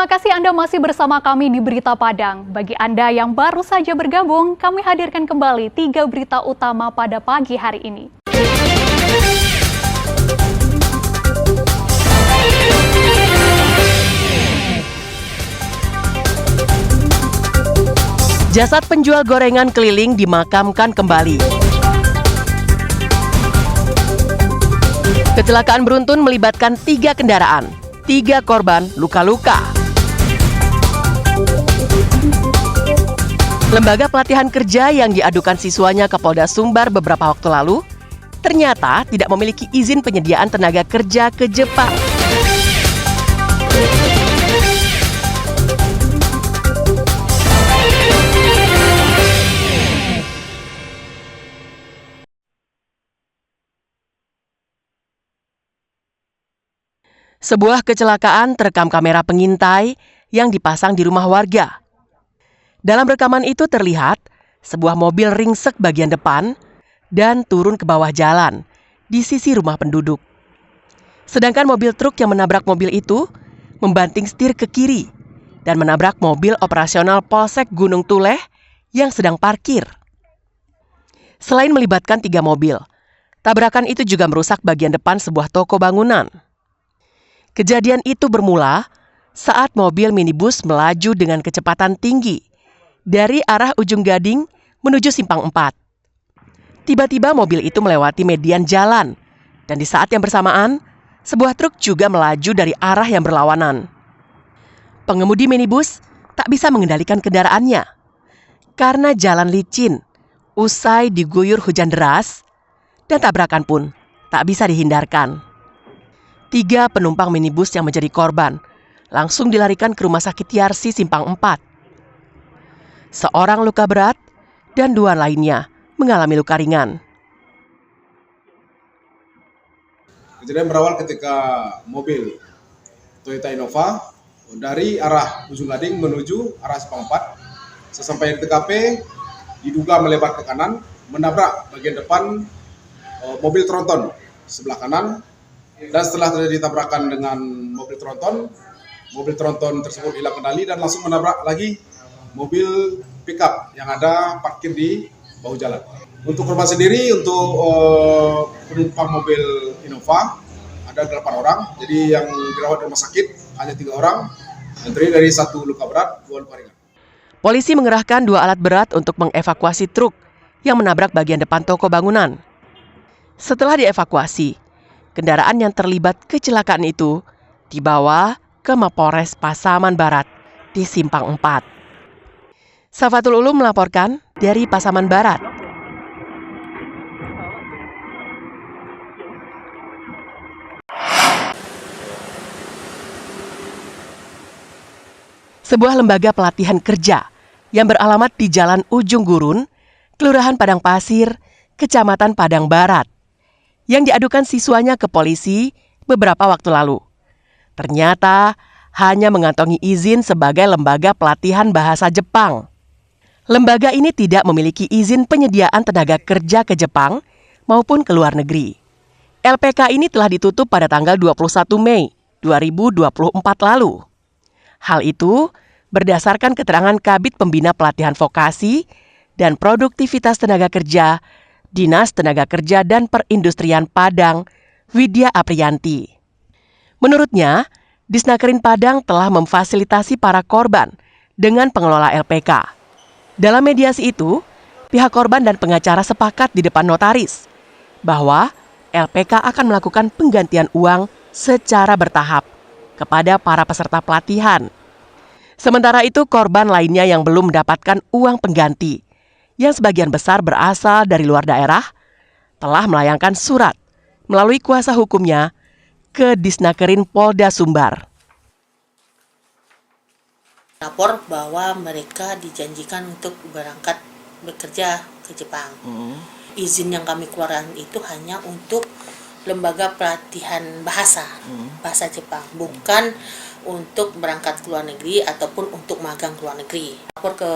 Terima kasih Anda masih bersama kami di Berita Padang. Bagi Anda yang baru saja bergabung, kami hadirkan kembali 3 berita utama pada pagi hari ini. Jasad penjual gorengan keliling dimakamkan kembali. Kecelakaan beruntun melibatkan 3 kendaraan. 3 korban luka-luka. Lembaga pelatihan kerja yang diadukan siswanya ke Polda Sumbar beberapa waktu lalu ternyata tidak memiliki izin penyediaan tenaga kerja ke Jepang. Sebuah kecelakaan terekam kamera pengintai yang dipasang di rumah warga. Dalam rekaman itu terlihat sebuah mobil ringsek bagian depan dan turun ke bawah jalan di sisi rumah penduduk. Sedangkan mobil truk yang menabrak mobil itu membanting setir ke kiri dan menabrak mobil operasional Polsek Gunung Tuleh yang sedang parkir. Selain melibatkan 3 mobil, tabrakan itu juga merusak bagian depan sebuah toko bangunan. Kejadian itu bermula saat mobil minibus melaju dengan kecepatan tinggi dari arah Ujung Gading menuju Simpang 4. Tiba-tiba mobil itu melewati median jalan dan di saat yang bersamaan, sebuah truk juga melaju dari arah yang berlawanan. Pengemudi minibus tak bisa mengendalikan kendaraannya karena jalan licin usai diguyur hujan deras dan tabrakan pun tak bisa dihindarkan. 3 penumpang minibus yang menjadi korban langsung dilarikan ke Rumah Sakit Yarsi Simpang 4. Seorang luka berat dan 2 lainnya mengalami luka ringan. Kejadian berawal ketika mobil Toyota Innova dari arah Ujung Gading menuju arah Simpang 4. Sesampai di TKP diduga melebar ke kanan, menabrak bagian depan mobil tronton sebelah kanan. Dan setelah terjadi tabrakan dengan mobil tronton tersebut hilang kendali dan langsung menabrak lagi mobil pickup yang ada parkir di bahu jalan. Untuk korban sendiri, untuk penumpang mobil Innova ada 8 orang, jadi yang dirawat di rumah sakit hanya 3 orang, yang terdiri dari 1 luka berat, 2 luka ringan. Polisi mengerahkan 2 alat berat untuk mengevakuasi truk yang menabrak bagian depan toko bangunan. Setelah dievakuasi, kendaraan yang terlibat kecelakaan itu dibawa ke Mapolres Pasaman Barat di Simpang 4. Safatul Ulum melaporkan dari Pasaman Barat. Sebuah lembaga pelatihan kerja yang beralamat di Jalan Ujung Gurun, Kelurahan Padang Pasir, Kecamatan Padang Barat, yang diadukan siswanya ke polisi beberapa waktu lalu. Ternyata hanya mengantongi izin sebagai lembaga pelatihan bahasa Jepang. Lembaga ini tidak memiliki izin penyediaan tenaga kerja ke Jepang maupun ke luar negeri. LPK ini telah ditutup pada tanggal 21 Mei 2024 lalu. Hal itu berdasarkan keterangan Kabid Pembina Pelatihan Vokasi dan Produktivitas Tenaga Kerja Dinas Tenaga Kerja dan Perindustrian Padang, Widya Apriyanti. Menurutnya, Disnakerin Padang telah memfasilitasi para korban dengan pengelola LPK. Dalam mediasi itu, pihak korban dan pengacara sepakat di depan notaris bahwa LPK akan melakukan penggantian uang secara bertahap kepada para peserta pelatihan. Sementara itu, korban lainnya yang belum mendapatkan uang pengganti, yang sebagian besar berasal dari luar daerah, telah melayangkan surat melalui kuasa hukumnya ke Disnakerin Polda Sumbar. Lapor bahwa mereka dijanjikan untuk berangkat bekerja ke Jepang. Izin yang kami keluarkan itu hanya untuk lembaga pelatihan bahasa Jepang, bukan untuk berangkat ke luar negeri ataupun untuk magang ke luar negeri. Lapor ke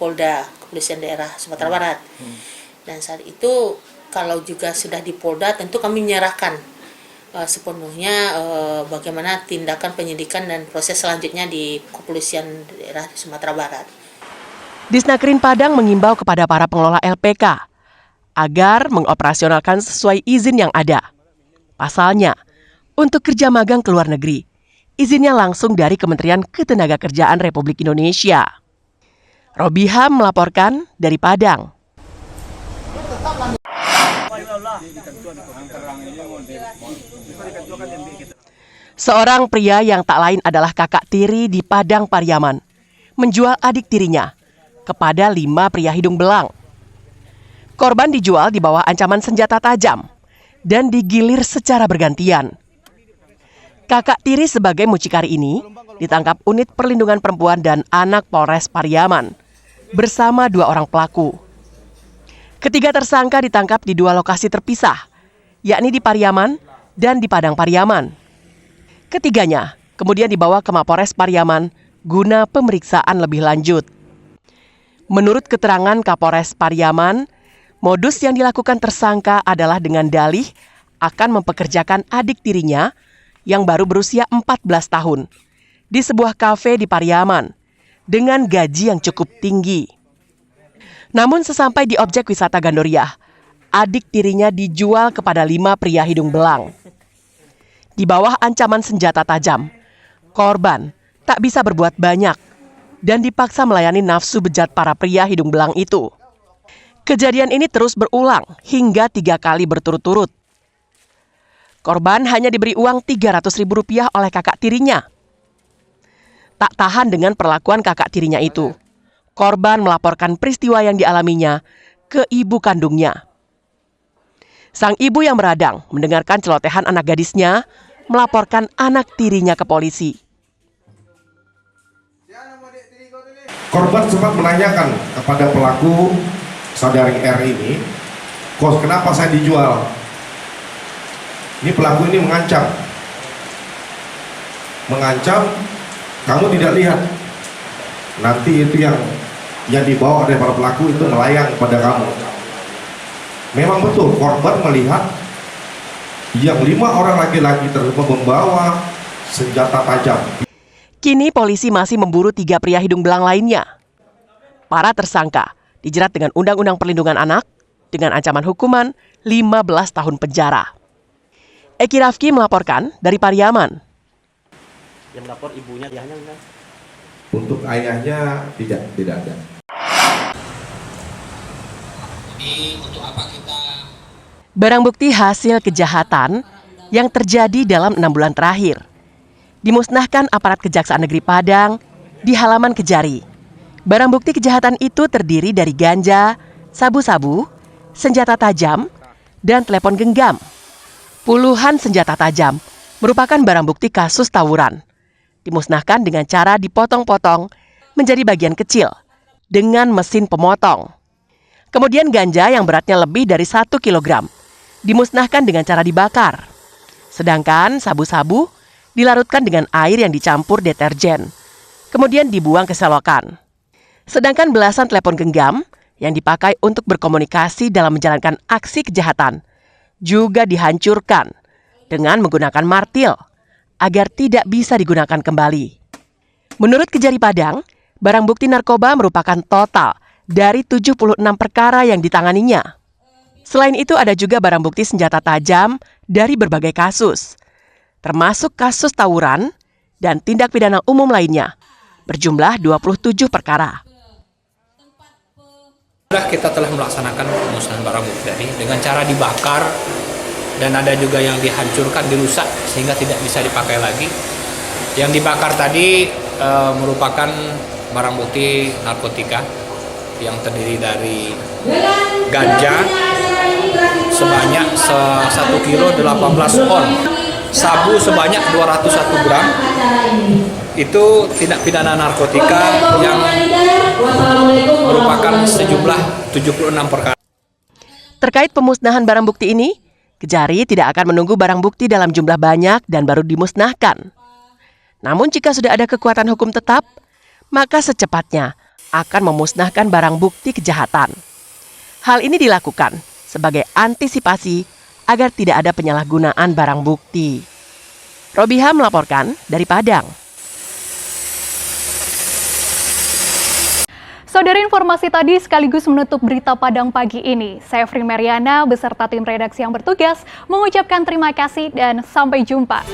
Polda, Kepolisian Daerah Sumatera Barat. Dan saat itu kalau juga sudah di Polda tentu kami menyerahkan sepenuhnya bagaimana tindakan penyidikan dan proses selanjutnya di Kepolisian Daerah Sumatera Barat. Disnakrin Padang mengimbau kepada para pengelola LPK agar mengoperasionalkan sesuai izin yang ada. Pasalnya, untuk kerja magang ke luar negeri, izinnya langsung dari Kementerian Ketenagakerjaan Republik Indonesia. Robiham melaporkan dari Padang. Seorang pria yang tak lain adalah kakak tiri di Padang Pariaman menjual adik tirinya kepada 5 pria hidung belang. Korban dijual di bawah ancaman senjata tajam dan digilir secara bergantian. Kakak tiri sebagai mucikari ini ditangkap Unit Perlindungan Perempuan dan Anak Polres Pariaman bersama 2 orang pelaku. Ketiga tersangka ditangkap di 2 lokasi terpisah, yakni di Pariaman dan di Padang Pariaman. Ketiganya kemudian dibawa ke Mapores Pariaman guna pemeriksaan lebih lanjut. Menurut keterangan Kapolres Pariaman, modus yang dilakukan tersangka adalah dengan dalih akan mempekerjakan adik tirinya yang baru berusia 14 tahun di sebuah kafe di Pariaman dengan gaji yang cukup tinggi. Namun sesampai di objek wisata Gandoria, adik tirinya dijual kepada 5 pria hidung belang. Di bawah ancaman senjata tajam, korban tak bisa berbuat banyak dan dipaksa melayani nafsu bejat para pria hidung belang itu. Kejadian ini terus berulang hingga 3 kali berturut-turut. Korban hanya diberi uang Rp300.000 oleh kakak tirinya. Tak tahan dengan perlakuan kakak tirinya itu, korban melaporkan peristiwa yang dialaminya ke ibu kandungnya. Sang ibu yang meradang mendengarkan celotehan anak gadisnya melaporkan anak tirinya ke polisi. Korban sempat menanyakan kepada pelaku saudari R ini, "Kos, kenapa saya dijual?" Ini pelaku ini mengancam, kamu tidak lihat nanti itu yang dibawa oleh para pelaku itu melayang pada kamu. Memang betul, korban melihat yang 5 orang laki-laki tersebut membawa senjata tajam. Kini polisi masih memburu 3 pria hidung belang lainnya. Para tersangka dijerat dengan Undang-Undang Perlindungan Anak dengan ancaman hukuman 15 tahun penjara. Eki Rafki melaporkan dari Pariaman. Yang melapor ibunya, ayahnya enggak? Untuk ayahnya tidak ada. Barang bukti hasil kejahatan yang terjadi dalam 6 bulan terakhir dimusnahkan aparat Kejaksaan Negeri Padang di halaman Kejari. Barang bukti kejahatan itu terdiri dari ganja, sabu-sabu, senjata tajam, dan telepon genggam. Puluhan senjata tajam merupakan barang bukti kasus tawuran. Dimusnahkan dengan cara dipotong-potong menjadi bagian kecil dengan mesin pemotong. Kemudian ganja yang beratnya lebih dari 1 kilogram dimusnahkan dengan cara dibakar. Sedangkan sabu-sabu dilarutkan dengan air yang dicampur deterjen, kemudian dibuang ke selokan. Sedangkan belasan telepon genggam yang dipakai untuk berkomunikasi dalam menjalankan aksi kejahatan juga dihancurkan dengan menggunakan martil agar tidak bisa digunakan kembali. Menurut Kejari Padang, barang bukti narkoba merupakan total dari 76 perkara yang ditanganinya. Selain itu ada juga barang bukti senjata tajam dari berbagai kasus, termasuk kasus tawuran dan tindak pidana umum lainnya, berjumlah 27 perkara. Kita telah melaksanakan pemusnahan barang bukti tadi dengan cara dibakar dan ada juga yang dihancurkan, dirusak sehingga tidak bisa dipakai lagi. Yang dibakar tadi merupakan barang bukti narkotika yang terdiri dari ganja sebanyak 1 kilo 18 on, sabu sebanyak 201 gram, itu tindak pidana narkotika yang merupakan sejumlah 76 perkara. Terkait pemusnahan barang bukti ini, Kejari tidak akan menunggu barang bukti dalam jumlah banyak dan baru dimusnahkan. Namun jika sudah ada kekuatan hukum tetap, maka secepatnya akan memusnahkan barang bukti kejahatan. Hal ini dilakukan sebagai antisipasi agar tidak ada penyalahgunaan barang bukti. Robiha melaporkan dari Padang. Saudara, informasi tadi sekaligus menutup berita Padang pagi ini. Saya Fri Mariana beserta tim redaksi yang bertugas mengucapkan terima kasih dan sampai jumpa.